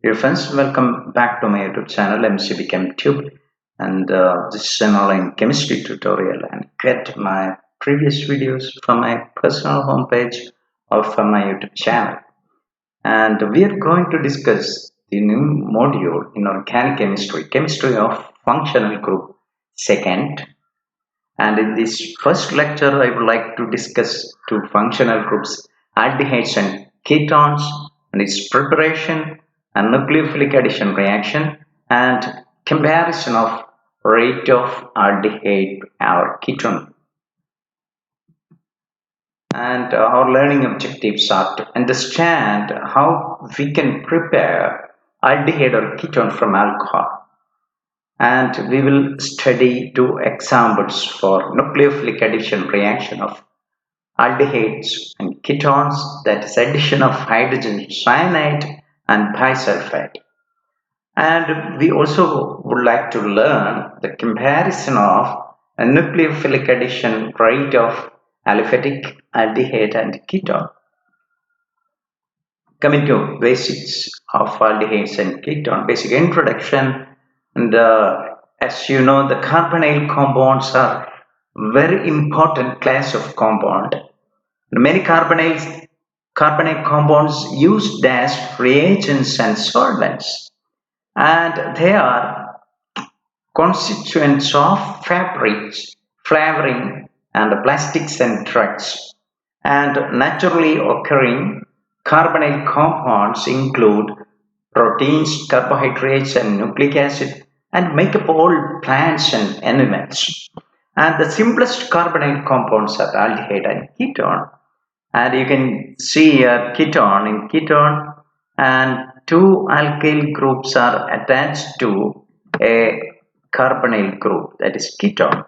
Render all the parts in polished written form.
Dear friends, welcome back to my YouTube channel MCBChemTube, and this is an online chemistry tutorial. And get my previous videos from my personal homepage or from my YouTube channel. And we are going to discuss the new module in organic chemistry, chemistry of functional group second. And in this first lecture, I would like to discuss two functional groups, aldehydes and ketones, and its preparation and nucleophilic addition reaction, and comparison of rate of aldehyde or ketone. And our learning objectives are to understand how we can prepare aldehyde or ketone from alcohol. And we will study two examples for nucleophilic addition reaction of aldehydes and ketones, that is addition of hydrogen cyanide and bisulphite. And we also would like to learn the comparison of a nucleophilic addition rate of aliphatic, aldehyde and ketone. Coming to basics of aldehydes and ketone, basic introduction. And as you know, the carbonyl compounds are very important class of compound. Many carbonyl compounds used as reagents and solvents, and they are constituents of fabrics, flavoring, and plastics and drugs. And naturally occurring carbonyl compounds include proteins, carbohydrates, and nucleic acid, and make up all plants and animals. And the simplest carbonyl compounds are aldehyde and ketone. And you can see here ketone. In ketone, and two alkyl groups are attached to a carbonyl group, that is ketone.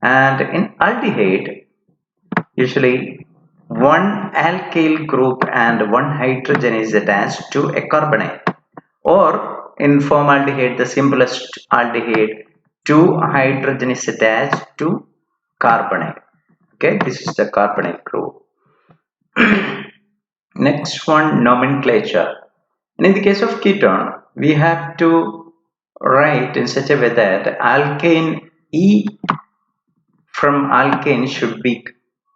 And in aldehyde, usually one alkyl group and one hydrogen is attached to a carbonyl. Or in formaldehyde, the simplest aldehyde, two hydrogen is attached to carbonyl. Okay, this is the carbonyl group. Next one, nomenclature. And in the case of ketone, we have to write in such a way that alkane E from alkane should be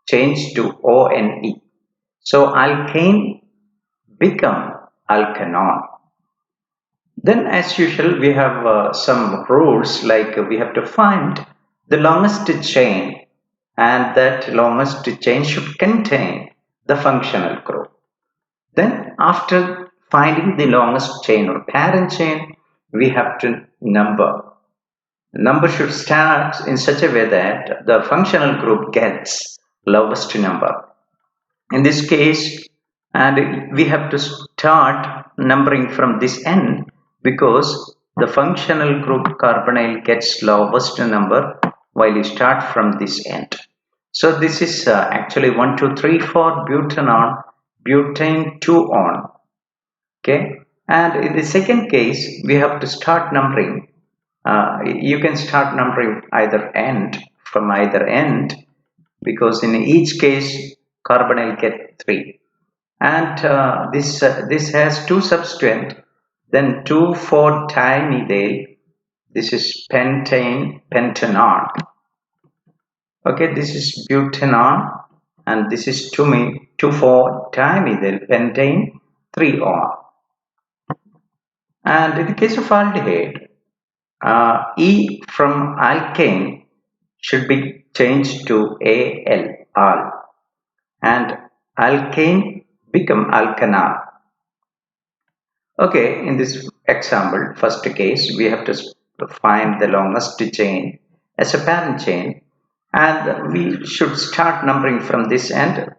changed to ONE. So alkane become alkanone. Then as usual, we have some rules, like we have to find the longest chain, and that longest chain should contain the functional group. Then after finding the longest chain or parent chain, we have to number. The number should start in such a way that the functional group gets lowest number. In this case, and we have to start numbering from this end, because the functional group carbonyl gets lowest number while you start from this end. So this is actually 1, 2, 3, 4 butanone, butane 2 on. Okay, and in the second case, we have to start numbering. You can start numbering either end, from either end, because in each case carbonyl get 3. And this has two substituent, then 2,4-dimethyl. This is pentane, pentanone. Okay, this is butanone, and this is 2,4-dimethyl pentane 3 on. And in the case of aldehyde, E from alkane should be changed to al, and alkane become alkanal. Okay, in this example, first case, we have to find the longest chain as a parent chain, and we should start numbering from this end.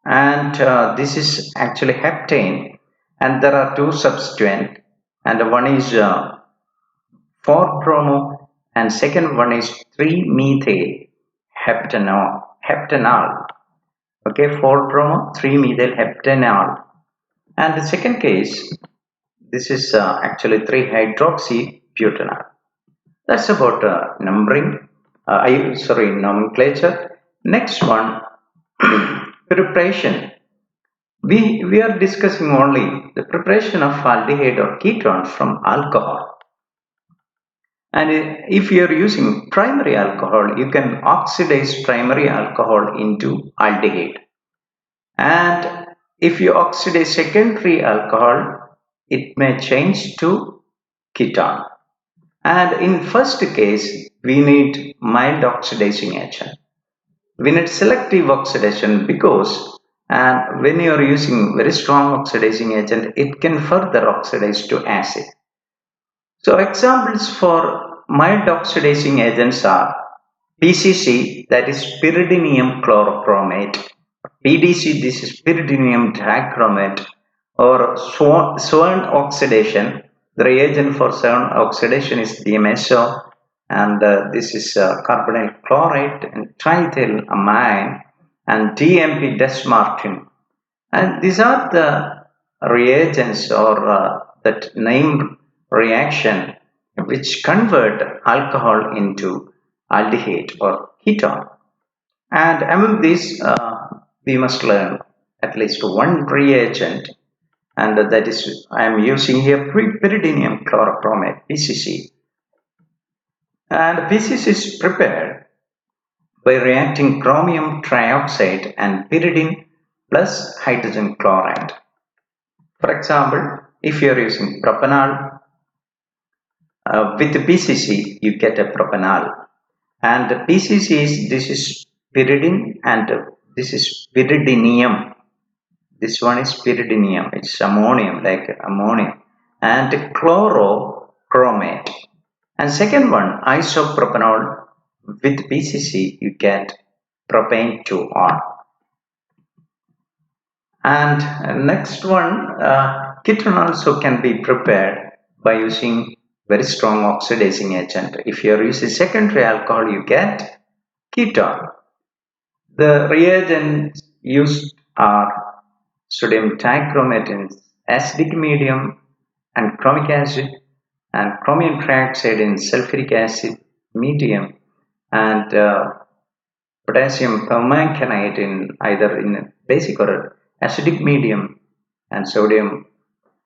And this is actually heptane, and there are two substituent, and one is 4-bromo, and second one is 3-methyl heptanol. Okay, 4-bromo, 3-methyl heptanol. And the second case, this is actually 3-hydroxy butanol. That's about numbering. Nomenclature. Next one, preparation. We are discussing only the preparation of aldehyde or ketone from alcohol. And if you are using primary alcohol, you can oxidize primary alcohol into aldehyde. And if you oxidize secondary alcohol, it may change to ketone. And in first case, we need mild oxidizing agent. We need selective oxidation because and when you are using very strong oxidizing agent, it can further oxidize to acid. So examples for mild oxidizing agents are PCC, that is pyridinium chlorochromate, PDC, this is pyridinium dichromate, or Swan oxidation. The reagent for Swan oxidation is DMSO, and this is carbonyl chloride and triethylamine and DMP desmartin. And these are the reagents or that named reaction which convert alcohol into aldehyde or ketone. And among these, we must learn at least one reagent, and that is I am using here pyridinium chlorochromate (PCC). And PCC is prepared by reacting chromium trioxide and pyridine plus hydrogen chloride. For example, if you are using propanol with PCC, you get a propanol, and the PCC is this is pyridine and this is pyridinium. This one is pyridinium, it's ammonium, like ammonium, and chlorochromate. And second one, isopropanol with PCC, you get propane 2-on. And next one, ketone also can be prepared by using very strong oxidizing agent. If you are using secondary alcohol, you get ketone. The reagents used are sodium dichromate in acidic medium and chromic acid, and chromium trioxide in sulfuric acid medium, and potassium permanganate in either in basic or acidic medium, and sodium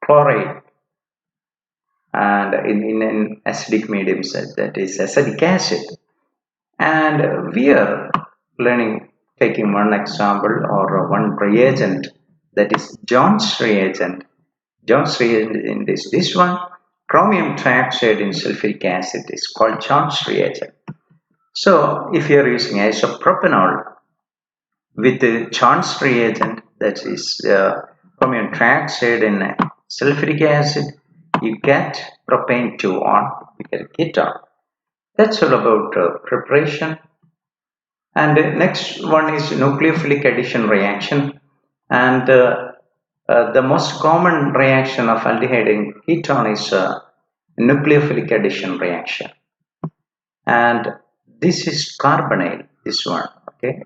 chloride and in an acidic medium, that is acetic acid. And we are taking one example or one reagent, that is Jones reagent. Jones reagent is this one. Chromium trioxide in sulfuric acid is called Jones reagent. So if you are using isopropanol with the Jones reagent, that is chromium trioxide in sulfuric acid, you get propane 2-on, you get ketone. That's all about preparation. And next one is nucleophilic addition reaction, and the most common reaction of aldehyde and ketone is nucleophilic addition reaction, and this is carbonyl, this one, okay,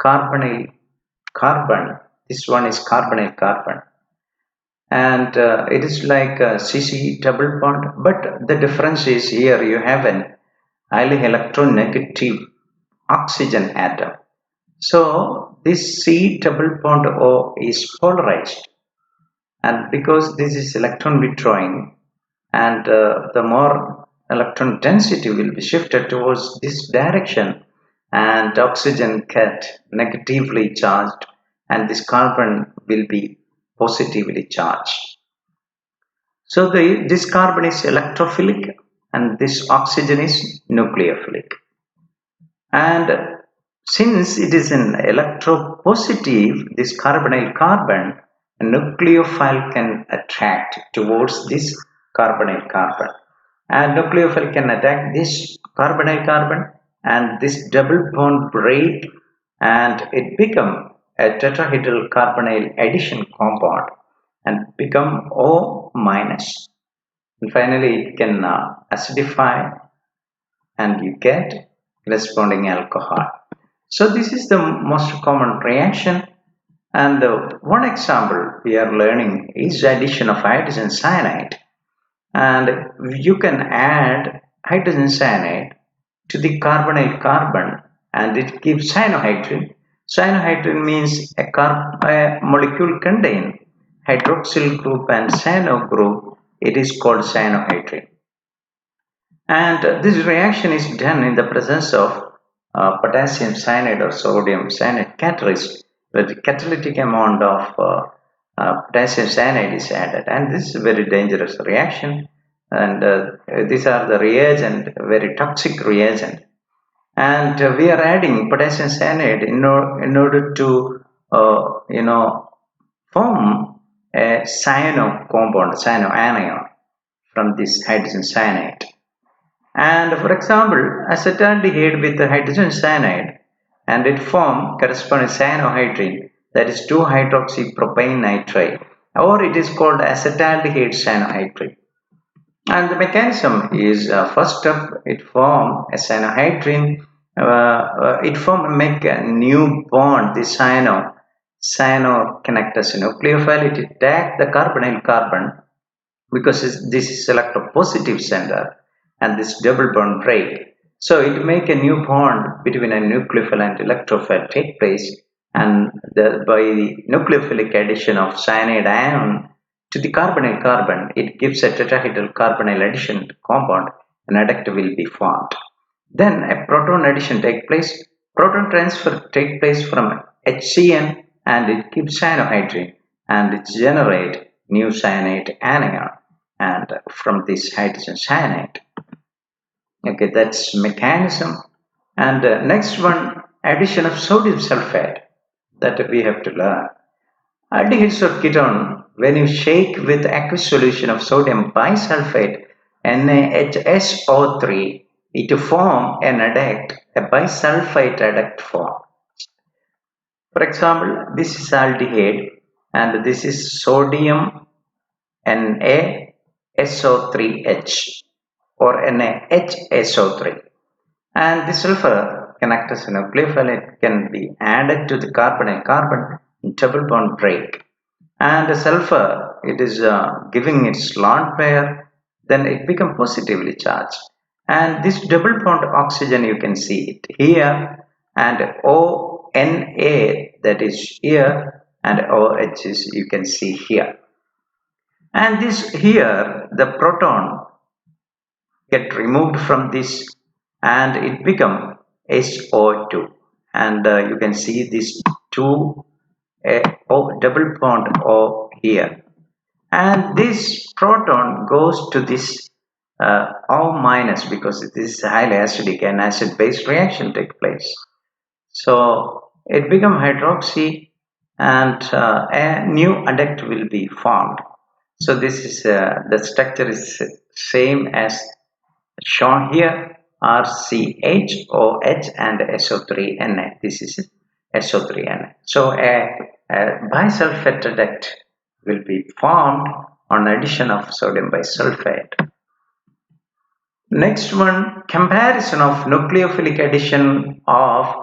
carbonyl carbon, this one is carbonyl carbon, and it is like a CC double bond, but the difference is here you have an highly electronegative oxygen atom. So this C double bond O is polarized, and because this is electron withdrawing, and the more electron density will be shifted towards this direction, and oxygen get negatively charged and this carbon will be positively charged. So this carbon is electrophilic and this oxygen is nucleophilic. And since it is an electropositive, this carbonyl carbon, a nucleophile can attract towards this carbonyl carbon. And nucleophile can attack this carbonyl carbon and this double bond break and it become a tetrahedral carbonyl addition compound and become O minus. And finally it can acidify and you get corresponding alcohol. So this is the most common reaction, and one example we are learning is addition of hydrogen cyanide, and you can add hydrogen cyanide to the carbonyl carbon and it gives cyanohydrin, Cyanohydrin means a molecule contain hydroxyl group and cyano group. It is called cyanohydrin. And this reaction is done in the presence of potassium cyanide or sodium cyanide catalyst, where the catalytic amount of potassium cyanide is added. And this is a very dangerous reaction. And these are the reagent, very toxic reagent. And we are adding potassium cyanide in order to, form a cyano compound, cyanoanion from this hydrogen cyanide. And for example, acetaldehyde with the hydrogen cyanide and it form corresponding cyanohydrin, that is 2-hydroxypropane nitrate, or it is called acetaldehyde cyanohydrin. And the mechanism is first step, it form a cyanohydrin, make a new bond, the cyano connectors nucleophile, it attack the carbonyl carbon because this is electropositive center and this double bond break. So it make a new bond between a nucleophile and electrophile take place, and by the nucleophilic addition of cyanide ion to the carbonyl carbon, it gives a tetrahedral carbonyl addition compound, an adduct will be formed. Then a proton addition take place, proton transfer take place from HCN and it gives cyanohydrin and it generate new cyanide anion and from this hydrogen cyanide. Okay, that's mechanism. And next one, addition of sodium sulfate, that we have to learn. Aldehydes of ketone, when you shake with aqueous solution of sodium bisulphite NaHSO3, it form an adduct, a bisulphite adduct form. For example, this is aldehyde and this is sodium NaSO3H or NaHSO3, and the sulfur connectors nucleophile can be added to the carbonyl carbon in double bond break, and the sulfur, it is giving its lone pair, then it becomes positively charged, and this double bond oxygen you can see it here, and ONA, that is here, and OH is you can see here, and this here the proton get removed from this and it become SO2, and you can see this two double bond O here, and this proton goes to this O minus because this is highly acidic and acid base reaction take place, so it become hydroxy and a new adduct will be formed. So this is the structure is same as shown here, RCHOH and SO3Na. This is SO3Na. So a bisulfate adduct will be formed on addition of sodium bisulfate. Next one, comparison of nucleophilic addition of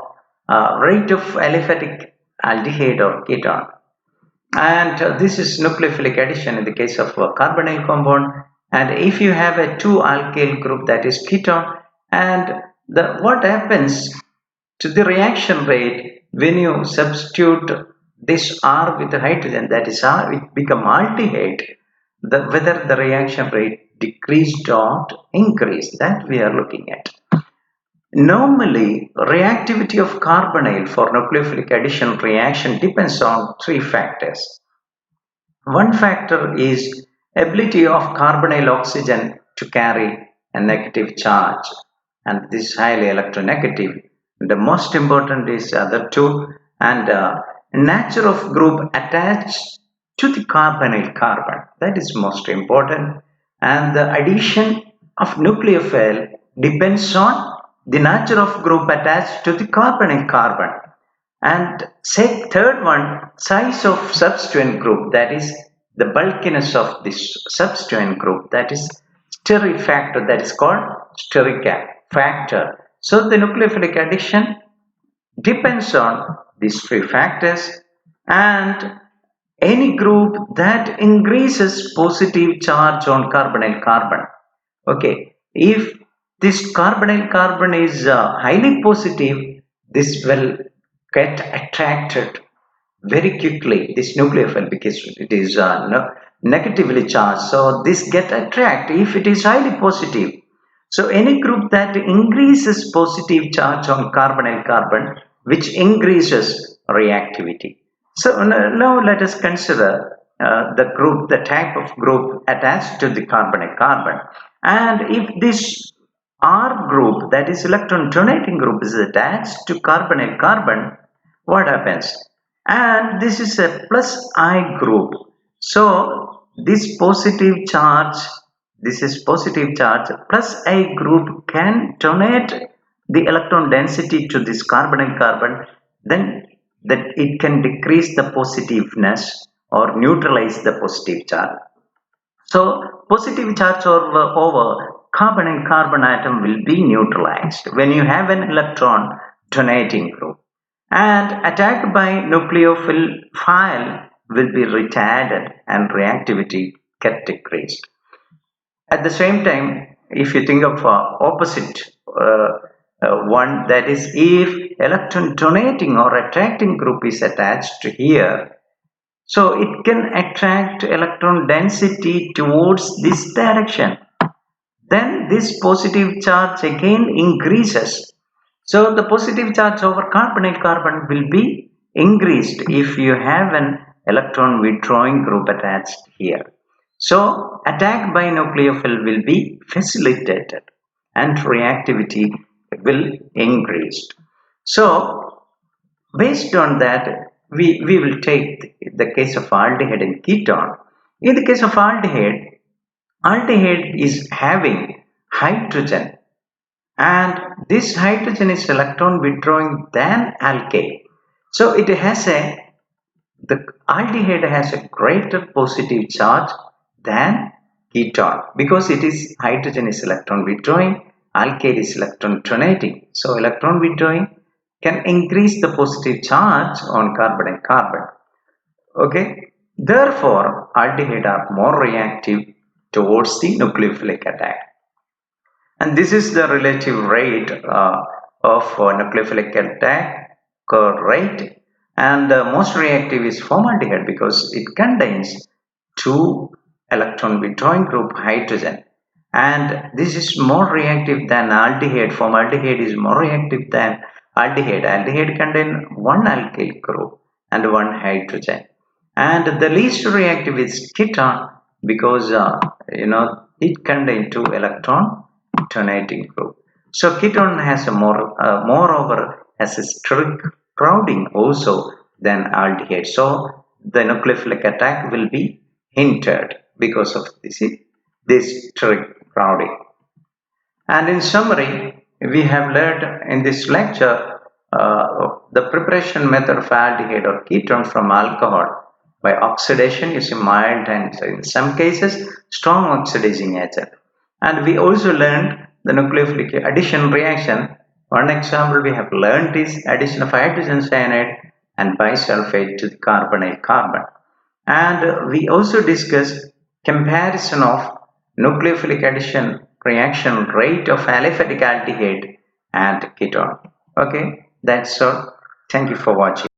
rate of aliphatic aldehyde or ketone. And this is nucleophilic addition in the case of a carbonyl compound. And if you have a 2-alkyl group, that is ketone, and what happens to the reaction rate when you substitute this R with the hydrogen, that is R, it become aldehyde, whether the reaction rate decreased or increased, that we are looking at. Normally, reactivity of carbonyl for nucleophilic addition reaction depends on 3 factors. One factor is ability of carbonyl oxygen to carry a negative charge, and this is highly electronegative. The most important is other two, and nature of group attached to the carbonyl carbon, that is most important, and the addition of nucleophile depends on the nature of group attached to the carbonyl carbon. And say third one, size of substituent group, that is the bulkiness of this substituent group, that is steric factor, that is called steric factor. So the nucleophilic addition depends on these 3 factors, and any group that increases positive charge on carbonyl carbon. Okay, if this carbonyl carbon is highly positive, this will get attracted very quickly, this nucleophile, because it is negatively charged. So this get attract if it is highly positive. So any group that increases positive charge on carbonyl carbon, which increases reactivity. So now let us consider the type of group attached to the carbonyl carbon. And if this R group, that is electron donating group, is attached to carbonyl carbon, what happens? And this is a plus I group. So this is positive charge plus I group can donate the electron density to this carbonyl carbon, then that it can decrease the positiveness or neutralize the positive charge. So positive charge over carbon and carbon atom will be neutralized when you have an electron donating group, and attack by nucleophile will be retarded and reactivity get decreased. At the same time, if you think of opposite one, that is if electron donating or attracting group is attached here, so it can attract electron density towards this direction. Then this positive charge again increases. So the positive charge over carbonyl carbon will be increased if you have an electron withdrawing group attached here. So attack by nucleophile will be facilitated and reactivity will increase. So based on that, we will take the case of aldehyde and ketone. In the case of aldehyde, aldehyde is having hydrogen, and this hydrogen is electron withdrawing than alkane. So the aldehyde has a greater positive charge than ketone because it is hydrogen is electron withdrawing, alkane is electron donating. So electron withdrawing can increase the positive charge on carbon and carbon. Okay, therefore aldehyde are more reactive towards the nucleophilic attack. And this is the relative rate of nucleophilic attack rate, and most reactive is formaldehyde because it contains two electron withdrawing group hydrogen, and this is more reactive than aldehyde. Formaldehyde is more reactive than aldehyde. Aldehyde contains one alkyl group and one hydrogen, and the least reactive is ketone because it contains two electron donating group. So ketone has a moreover has a steric crowding also than aldehyde. So the nucleophilic attack will be hindered because of this steric crowding. And in summary, we have learned in this lecture the preparation method of aldehyde or ketone from alcohol by oxidation using mild and in some cases strong oxidizing agent. And we also learned the nucleophilic addition reaction. One example we have learned is addition of hydrogen cyanide and bisulphite to the carbonyl carbon. And we also discussed comparison of nucleophilic addition reaction rate of aliphatic aldehyde and ketone. Okay, that's all. Thank you for watching.